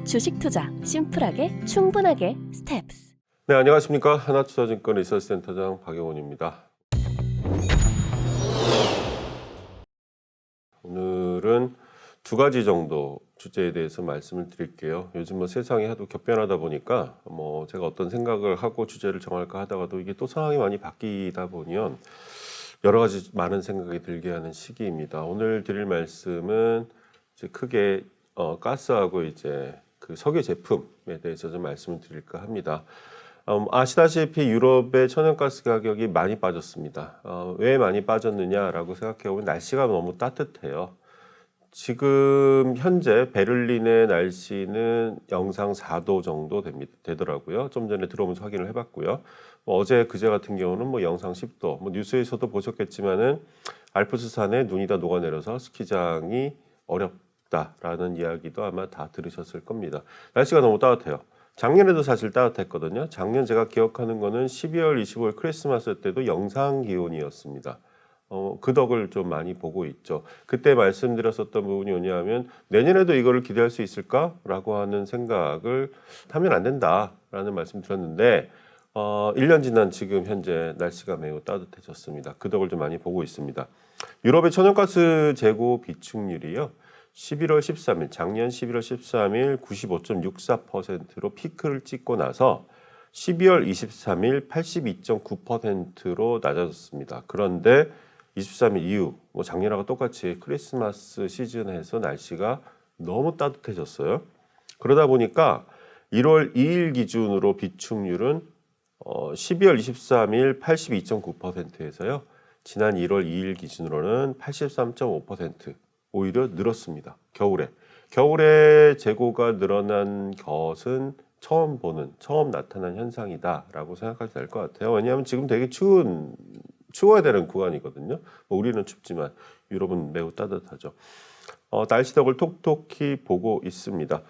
주식 투자 심플하게 충분하게 스텝스. 네, 안녕하십니까. 하나투자증권 리서치센터장 박영훈입니다. 오늘은 두 가지 정도 주제에 대해서 말씀을 드릴게요. 요즘 뭐 세상이 하도 격변하다 보니까 제가 어떤 생각을 하고 주제를 정할까 하다가도 이게 또 상황이 많이 바뀌다 보면 여러 가지 많은 생각이 들게 하는 시기입니다. 오늘 드릴 말씀은 이제 크게 가스하고 이제 그 석유 제품에 대해서 좀 말씀을 드릴까 합니다. 아시다시피 유럽의 천연가스 가격이 많이 빠졌습니다. 왜 많이 빠졌느냐라고 생각해 보면 날씨가 너무 따뜻해요. 지금 현재 베를린의 날씨는 영상 4도 정도 되더라고요. 좀 전에 들어오면서 확인을 해봤고요. 어제 그제 같은 경우는 영상 10도. 뉴스에서도 보셨겠지만은 알프스산에 눈이 다 녹아내려서 스키장이 어렵다라는 이야기도 아마 다 들으셨을 겁니다. 날씨가 너무 따뜻해요. 작년에도 사실 따뜻했거든요. 작년 제가 기억하는 거는 12월 25일 크리스마스 때도 영상 기온이었습니다. 그 덕을 좀 많이 보고 있죠. 그때 말씀드렸었던 부분이 뭐냐면 내년에도 이거를 기대할 수 있을까라고 하는 생각을 하면 안 된다라는 말씀 드렸는데 1년 지난 지금 현재 날씨가 매우 따뜻해졌습니다. 그 덕을 좀 많이 보고 있습니다. 유럽의 천연가스 재고 비축률이요. 11월 13일, 작년 11월 13일 95.64%로 피크를 찍고 나서 12월 23일 82.9%로 낮아졌습니다. 그런데 23일 이후 작년하고 똑같이 크리스마스 시즌에서 날씨가 너무 따뜻해졌어요. 그러다 보니까 1월 2일 기준으로 비축률은 12월 23일 82.9%에서요. 지난 1월 2일 기준으로는 83.5%. 오히려 늘었습니다. 겨울에 재고가 늘어난 것은 처음 나타난 현상이다라고 생각할 수 있을 것 같아요. 왜냐하면 지금 되게 추워야 되는 구간이거든요. 우리는 춥지만 유럽은 매우 따뜻하죠. 날씨 덕을 톡톡히 보고 있습니다.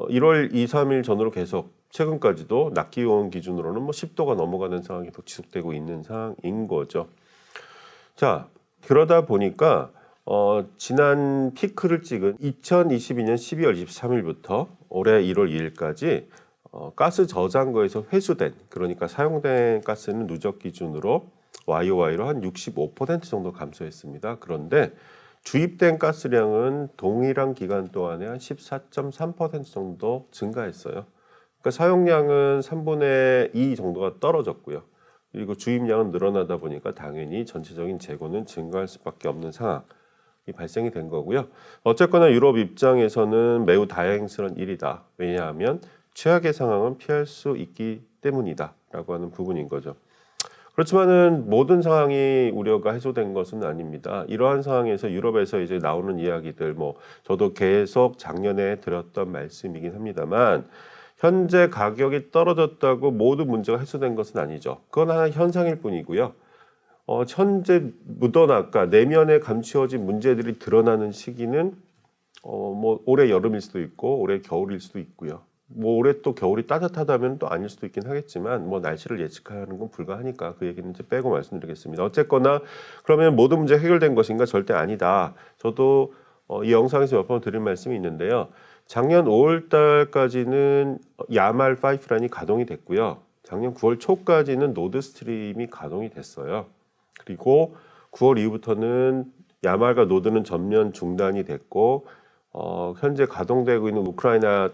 1월 2, 3일 전후로 계속 최근까지도 낮 기온 기준으로는 10도가 넘어가는 상황이 계속 지속되고 있는 상황인 거죠. 자, 그러다 보니까 지난 피크를 찍은 2022년 12월 23일부터 올해 1월 2일까지 가스 저장고에서 회수된, 그러니까 사용된 가스는 누적 기준으로 YOY로 한 65% 정도 감소했습니다. 그런데 주입된 가스량은 동일한 기간 동안에 한 14.3% 정도 증가했어요. 그러니까 사용량은 3분의 2 정도가 떨어졌고요. 그리고 주입량은 늘어나다 보니까 당연히 전체적인 재고는 증가할 수밖에 없는 상황. 발생이 된 거고요. 어쨌거나 유럽 입장에서는 매우 다행스러운 일이다. 왜냐하면 최악의 상황은 피할 수 있기 때문이다 라고 하는 부분인 거죠. 그렇지만은 모든 상황이 우려가 해소된 것은 아닙니다. 이러한 상황에서 유럽에서 이제 나오는 이야기들, 저도 계속 작년에 드렸던 말씀이긴 합니다만, 현재 가격이 떨어졌다고 모든 문제가 해소된 것은 아니죠. 그건 하나 현상일 뿐이고요. 현재 묻어나까 내면에 감추어진 문제들이 드러나는 시기는 올해 여름일 수도 있고 올해 겨울일 수도 있고요. 올해 또 겨울이 따뜻하다면 또 아닐 수도 있긴 하겠지만 날씨를 예측하는 건 불가하니까 그 얘기는 이제 빼고 말씀드리겠습니다. 어쨌거나 그러면 모든 문제 해결된 것인가? 절대 아니다. 저도 이 영상에서 몇 번 드린 말씀이 있는데요. 작년 5월 달까지는 야말 파이프라인이 가동이 됐고요. 작년 9월 초까지는 노드스트림이 가동이 됐어요. 그리고 9월 이후부터는 야말과 노드는 전면 중단이 됐고 현재 가동되고 있는 우크라이나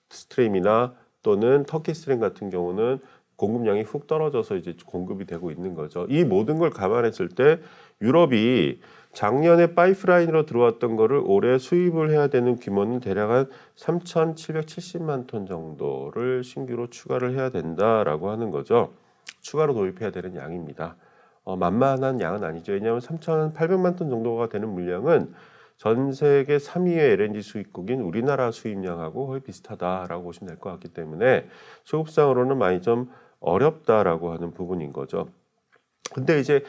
스트림이나 또는 터키 스트림 같은 경우는 공급량이 훅 떨어져서 이제 공급이 되고 있는 거죠. 이 모든 걸 감안했을 때 유럽이 작년에 파이프라인으로 들어왔던 거를 올해 수입을 해야 되는 규모는 대략 한 3,770만 톤 정도를 신규로 추가를 해야 된다라고 하는 거죠. 추가로 도입해야 되는 양입니다. 만만한 양은 아니죠. 왜냐하면 3,800만 톤 정도가 되는 물량은 전 세계 3위의 LNG 수입국인 우리나라 수입량하고 거의 비슷하다라고 보시면 될 것 같기 때문에 수급상으로는 많이 좀 어렵다라고 하는 부분인 거죠. 근데 이제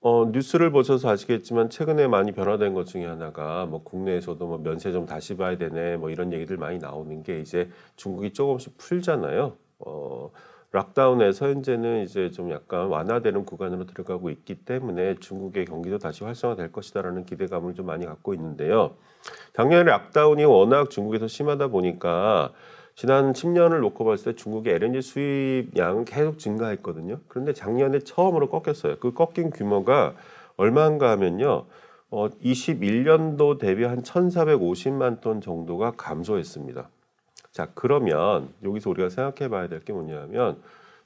뉴스를 보셔서 아시겠지만 최근에 많이 변화된 것 중에 하나가 국내에서도 면세 좀 다시 봐야 되네 이런 얘기들 많이 나오는 게 이제 중국이 조금씩 풀잖아요. 락다운에서 현재는 이제 좀 약간 완화되는 구간으로 들어가고 있기 때문에 중국의 경기도 다시 활성화될 것이다라는 기대감을 좀 많이 갖고 있는데요. 작년에 락다운이 워낙 중국에서 심하다 보니까 지난 10년을 놓고 봤을 때 중국의 LNG 수입량은 계속 증가했거든요. 그런데 작년에 처음으로 꺾였어요. 그 꺾인 규모가 얼마인가 하면요. 21년도 대비 한 1,450만 톤 정도가 감소했습니다. 자, 그러면 여기서 우리가 생각해 봐야 될 게 뭐냐면,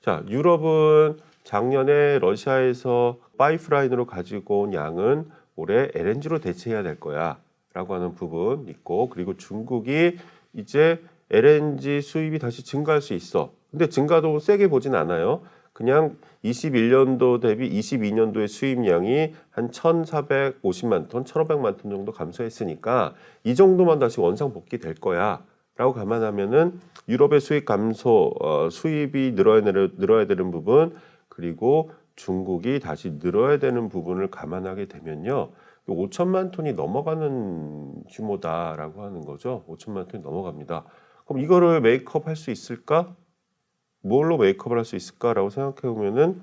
자, 유럽은 작년에 러시아에서 파이프라인으로 가지고 온 양은 올해 LNG로 대체해야 될 거야 라고 하는 부분 있고, 그리고 중국이 이제 LNG 수입이 다시 증가할 수 있어. 근데 증가도 세게 보진 않아요. 그냥 21년도 대비 22년도의 수입량이 한 1,450만 톤, 1,500만 톤 정도 감소했으니까 이 정도만 다시 원상 복귀될 거야 라고 감안하면은 유럽의 수입 감소, 수입이 늘어야 되는 부분, 그리고 중국이 다시 늘어야 되는 부분을 감안하게 되면요, 5천만 톤이 넘어가는 규모다라고 하는 거죠. 5천만 톤이 넘어갑니다. 그럼 이거를 메이크업 할 수 있을까? 뭘로 메이크업을 할 수 있을까라고 생각해 보면은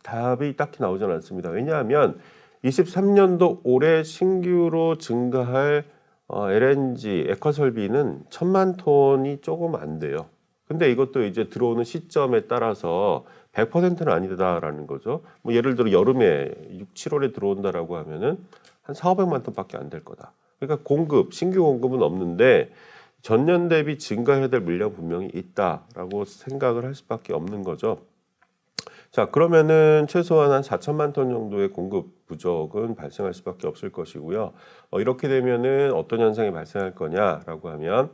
답이 딱히 나오진 않습니다. 왜냐하면 23년도 올해 신규로 증가할 LNG 액화 설비는 1,000만 톤이 조금 안 돼요. 근데 이것도 이제 들어오는 시점에 따라서 100%는 아니다라는 거죠. 뭐 예를 들어 여름에 6, 7월에 들어온다라고 하면은 한 4,500만 톤밖에 안 될 거다. 그러니까 신규 공급은 없는데 전년 대비 증가해야 될 물량 분명히 있다라고 생각을 할 수밖에 없는 거죠. 자, 그러면은 최소한 한 4천만 톤 정도의 공급 부족은 발생할 수밖에 없을 것이고요. 이렇게 되면은 어떤 현상이 발생할 거냐라고 하면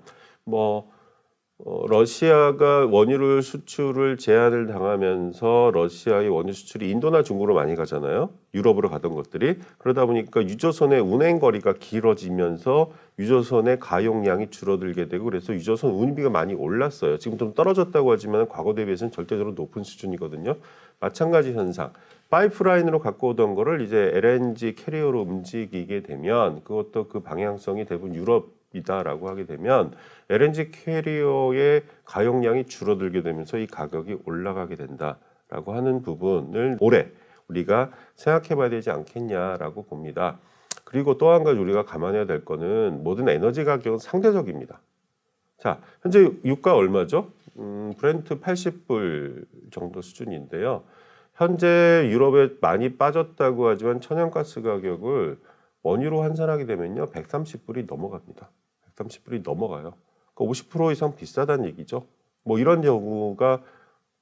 러시아가 원유를 수출을 제한을 당하면서 러시아의 원유 수출이 인도나 중국으로 많이 가잖아요. 유럽으로 가던 것들이. 그러다 보니까 유조선의 운행 거리가 길어지면서 유조선의 가용량이 줄어들게 되고, 그래서 유조선 운임비가 많이 올랐어요. 지금 좀 떨어졌다고 하지만 과거 대비해서는 절대적으로 높은 수준이거든요. 마찬가지 현상. 파이프라인으로 갖고 오던 거를 이제 LNG 캐리어로 움직이게 되면 그것도 그 방향성이 대부분 유럽이다라고 하게 되면 LNG 캐리어의 가용량이 줄어들게 되면서 이 가격이 올라가게 된다라고 하는 부분을 올해 우리가 생각해 봐야 되지 않겠냐라고 봅니다. 그리고 또 한 가지 우리가 감안해야 될 거는 모든 에너지 가격은 상대적입니다. 자, 현재 유가 얼마죠? 브렌트 80불 정도 수준인데요. 현재 유럽에 많이 빠졌다고 하지만 천연가스 가격을 원유로 환산하게 되면요, 130불이 넘어갑니다. 130불이 넘어가요. 그러니까 50% 이상 비싸다는 얘기죠. 뭐 이런 경우가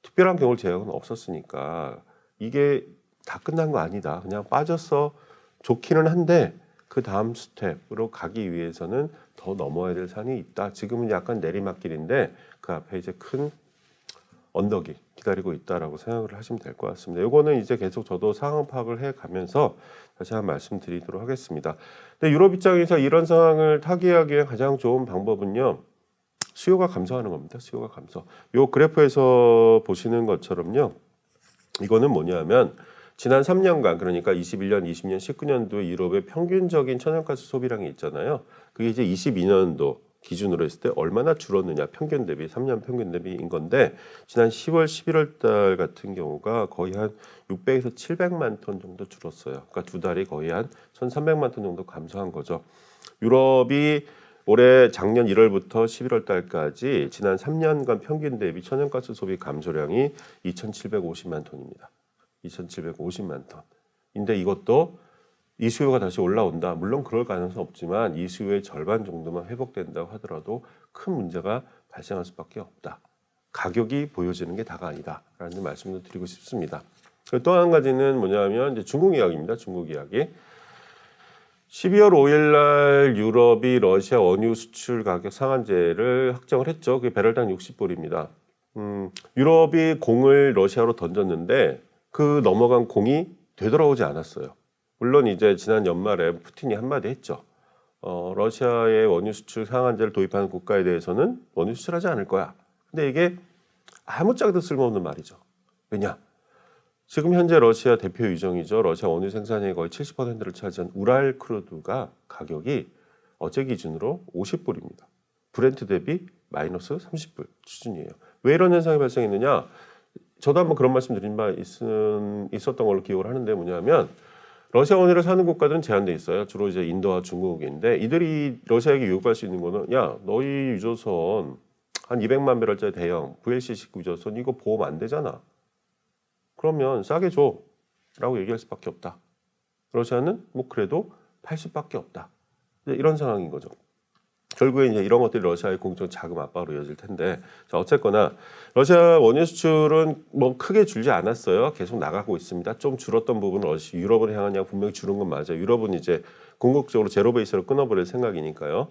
특별한 경우를 제약은 없었으니까 이게 다 끝난 거 아니다. 그냥 빠져서 좋기는 한데 그 다음 스텝으로 가기 위해서는 더 넘어야 될 산이 있다. 지금은 약간 내리막길인데 그 앞에 이제 큰 언덕이 기다리고 있다라고 생각을 하시면 될 것 같습니다. 이거는 이제 계속 저도 상황 파악을 해가면서 다시 한번 말씀드리도록 하겠습니다. 근데 유럽 입장에서 이런 상황을 타개하기 위한 가장 좋은 방법은요, 수요가 감소하는 겁니다. 수요가 감소. 요 그래프에서 보시는 것처럼요, 이거는 뭐냐면 지난 3년간, 그러니까 21년, 20년, 19년도 유럽의 평균적인 천연가스 소비량이 있잖아요. 그게 이제 22년도 기준으로 했을 때 얼마나 줄었느냐, 평균 대비, 3년 평균 대비인 건데, 지난 10월, 11월 달 같은 경우가 거의 한 600에서 700만 톤 정도 줄었어요. 그러니까 두 달이 거의 한 1,300만 톤 정도 감소한 거죠. 유럽이 올해 작년 1월부터 11월 달까지 지난 3년간 평균 대비 천연가스 소비 감소량이 2,750만 톤입니다. 2,750만 톤. 근데 이것도 이 수요가 다시 올라온다. 물론 그럴 가능성은 없지만 이 수요의 절반 정도만 회복된다고 하더라도 큰 문제가 발생할 수밖에 없다. 가격이 보여지는 게 다가 아니다라는 말씀을 드리고 싶습니다. 또 한 가지는 뭐냐면 이제 중국 이야기입니다. 중국 이야기. 12월 5일 날 유럽이 러시아 원유 수출 가격 상한제를 확정을 했죠. 그게 배럴당 60불입니다. 유럽이 공을 러시아로 던졌는데 그 넘어간 공이 되돌아오지 않았어요. 물론 이제 지난 연말에 푸틴이 한마디 했죠. 러시아의 원유 수출 상한제를 도입하는 국가에 대해서는 원유 수출하지 않을 거야. 근데 이게 아무짝에도 쓸모없는 말이죠. 왜냐? 지금 현재 러시아 대표 유정이죠. 러시아 원유 생산의 거의 70%를 차지한 우랄 크루드가 가격이 어제 기준으로 50불입니다. 브렌트 대비 마이너스 30불 수준이에요. 왜 이런 현상이 발생했느냐? 저도 한번 그런 말씀 드린 바 있었던 걸로 기억을 하는데 뭐냐면 러시아 원유를 사는 국가들은 제한돼 있어요. 주로 이제 인도와 중국인데 이들이 러시아에게 요구할 수 있는 거는 야, 너희 유조선 한 200만 배럴짜리 대형 VLCC 유조선 이거 보험 안 되잖아. 그러면 싸게 줘라고 얘기할 수밖에 없다. 러시아는 뭐 그래도 팔 수밖에 없다. 이런 상황인 거죠. 결국에 이제 이런 것들이 러시아의 공적 자금 압박으로 이어질 텐데, 자 어쨌거나 러시아 원유 수출은 뭐 크게 줄지 않았어요. 계속 나가고 있습니다. 좀 줄었던 부분은 유럽을 향한 양 분명히 줄은 건 맞아요. 유럽은 이제 궁극적으로 제로 베이스로 끊어버릴 생각이니까요.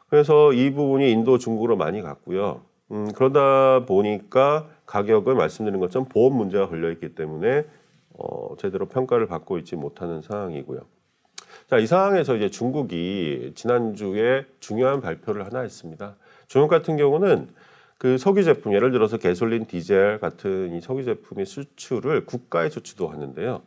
그래서 이 부분이 인도, 중국으로 많이 갔고요. 그러다 보니까 가격을 말씀드린 것처럼 보험 문제가 걸려 있기 때문에 제대로 평가를 받고 있지 못하는 상황이고요. 자, 이 상황에서 이제 중국이 지난주에 중요한 발표를 하나 했습니다. 중국 같은 경우는 그 석유 제품, 예를 들어서 가솔린, 디젤 같은 이 석유 제품의 수출을 국가에서 주도하는데요.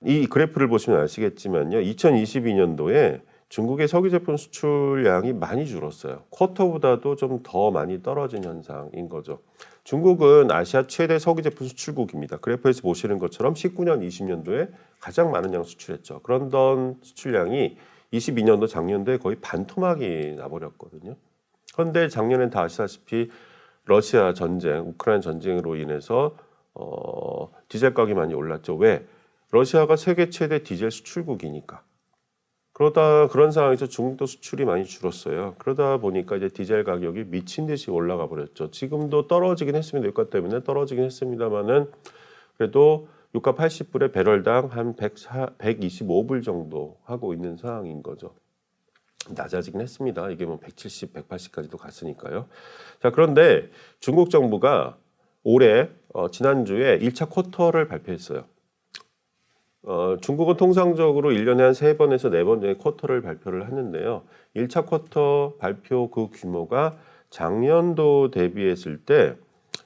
이 그래프를 보시면 아시겠지만요. 2022년도에 중국의 석유 제품 수출량이 많이 줄었어요. 쿼터보다도 좀 더 많이 떨어진 현상인 거죠. 중국은 아시아 최대 석유 제품 수출국입니다. 그래프에서 보시는 것처럼 19년, 20년도에 가장 많은 양 수출했죠. 그런던 수출량이 22년도 작년도에 거의 반토막이 나버렸거든요. 그런데 작년엔 다 아시다시피 러시아 전쟁, 우크라이나 전쟁으로 인해서 디젤 가격이 많이 올랐죠. 왜? 러시아가 세계 최대 디젤 수출국이니까. 그런 상황에서 중국도 수출이 많이 줄었어요. 그러다 보니까 이제 디젤 가격이 미친 듯이 올라가 버렸죠. 지금도 떨어지긴 했습니다. 유가 때문에 떨어지긴 했습니다만은 그래도 유가 80불에 배럴당 한 125불 정도 하고 있는 상황인 거죠. 낮아지긴 했습니다. 이게 뭐 170, 180까지도 갔으니까요. 자, 그런데 중국 정부가 올해 지난주에 1차 쿼터를 발표했어요. 중국은 통상적으로 1년에 한 3번에서 4번 정도의 쿼터를 발표를 하는데요. 1차 쿼터 발표 그 규모가 작년도 대비했을 때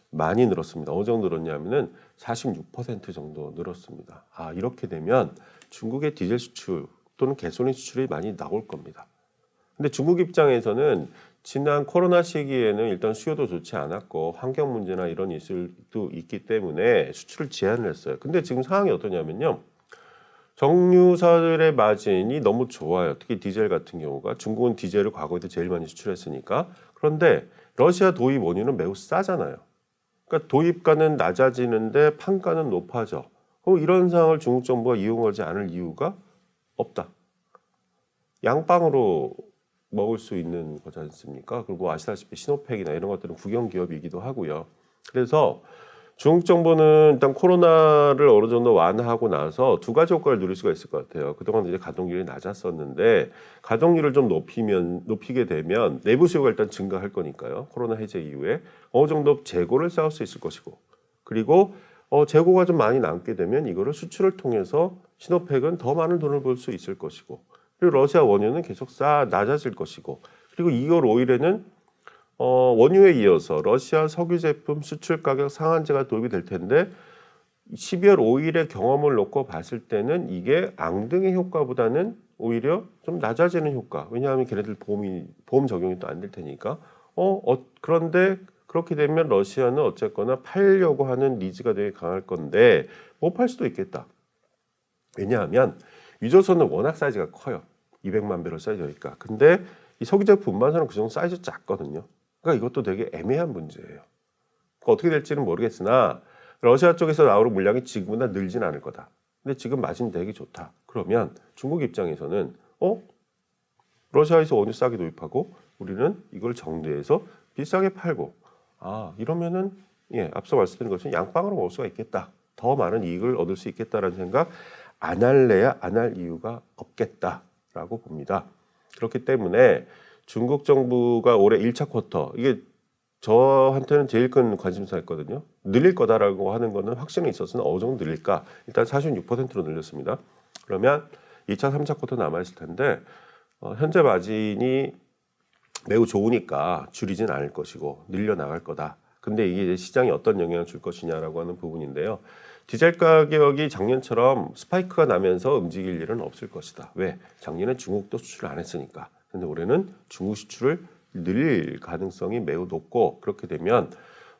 많이 늘었습니다. 어느 정도 늘었냐면은 46% 정도 늘었습니다. 아, 이렇게 되면 중국의 디젤 수출 또는 가솔린 수출이 많이 나올 겁니다. 근데 중국 입장에서는 지난 코로나 시기에는 일단 수요도 좋지 않았고 환경 문제나 이런 이슈도 있기 때문에 수출을 제한을 했어요. 근데 지금 상황이 어떠냐면요. 정유사들의 마진이 너무 좋아요. 특히 디젤 같은 경우가 중국은 디젤을 과거에도 제일 많이 수출했으니까. 그런데 러시아 도입 원유는 매우 싸잖아요. 그러니까 도입가는 낮아지는데 판가는 높아져. 이런 상황을 중국 정부가 이용하지 않을 이유가 없다. 양빵으로 먹을 수 있는 거지 않습니까? 그리고 아시다시피 시노팩이나 이런 것들은 국영 기업이기도 하고요. 그래서 중국 정부는 일단 코로나를 어느 정도 완화하고 나서 두 가지 효과를 누릴 수가 있을 것 같아요. 그동안 이제 가동률이 낮았었는데 가동률을 좀 높이게 되면 내부 수요가 일단 증가할 거니까요. 코로나 해제 이후에 어느 정도 재고를 쌓을 수 있을 것이고, 그리고 재고가 좀 많이 남게 되면 이거를 수출을 통해서 시노팩은 더 많은 돈을 벌 수 있을 것이고, 그리고 러시아 원유는 계속 낮아질 것이고, 그리고 2월 5일에는 원유에 이어서 러시아 석유 제품 수출 가격 상한제가 도입이 될 텐데 12월 5일의 경험을 놓고 봤을 때는 이게 앙등의 효과보다는 오히려 좀 낮아지는 효과. 왜냐하면 걔네들 보험 적용이 또 안 될 테니까. 그런데 그렇게 되면 러시아는 어쨌거나 팔려고 하는 니즈가 되게 강할 건데 못 팔 수도 있겠다. 왜냐하면 유조선은 워낙 사이즈가 커요. 200만 배럴 사이즈니까. 근데 이 석유 제품 운반선은 그 정도 사이즈 작거든요. 그러니까 이것도 되게 애매한 문제예요. 그러니까 어떻게 될지는 모르겠으나 러시아 쪽에서 나오는 물량이 지금보다 늘진 않을 거다. 근데 지금 마진 되게 좋다. 그러면 중국 입장에서는 러시아에서 원유 싸게 도입하고 우리는 이걸 정제해서 비싸게 팔고 이러면은 앞서 말씀드린 것처럼 양빵으로 먹을 수가 있겠다. 더 많은 이익을 얻을 수 있겠다라는 생각 안 할래야 안 할 이유가 없겠다라고 봅니다. 그렇기 때문에 중국 정부가 올해 1차 쿼터, 이게 저한테는 제일 큰 관심사였거든요. 늘릴 거다라고 하는 거는 확신이 있었으나 어느 정도 늘릴까? 일단 46%로 늘렸습니다. 그러면 2차, 3차 쿼터 남아있을 텐데 현재 마진이 매우 좋으니까 줄이진 않을 것이고 늘려나갈 거다. 근데 이게 시장에 어떤 영향을 줄 것이냐라고 하는 부분인데요. 디젤 가격이 작년처럼 스파이크가 나면서 움직일 일은 없을 것이다. 왜? 작년에 중국도 수출을 안 했으니까. 근데 올해는 중국 수출을 늘릴 가능성이 매우 높고, 그렇게 되면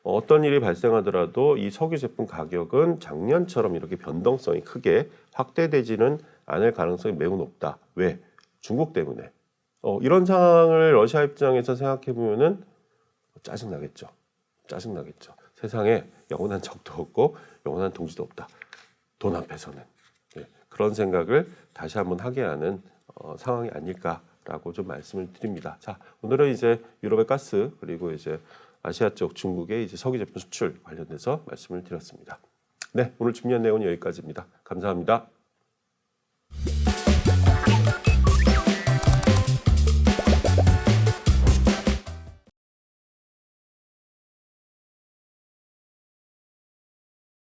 어떤 일이 발생하더라도 이 석유 제품 가격은 작년처럼 이렇게 변동성이 크게 확대되지는 않을 가능성이 매우 높다. 왜? 중국 때문에. 이런 상황을 러시아 입장에서 생각해 보면은 짜증나겠죠. 짜증나겠죠. 세상에 영원한 적도 없고 영원한 동지도 없다. 돈 앞에서는. 네, 그런 생각을 다시 한번 하게 하는 상황이 아닐까라고 좀 말씀을 드립니다. 자, 오늘은 이제 유럽의 가스 그리고 이제 아시아 쪽 중국의 이제 석유 제품 수출 관련돼서 말씀을 드렸습니다. 네, 오늘 준비한 내용은 여기까지입니다. 감사합니다.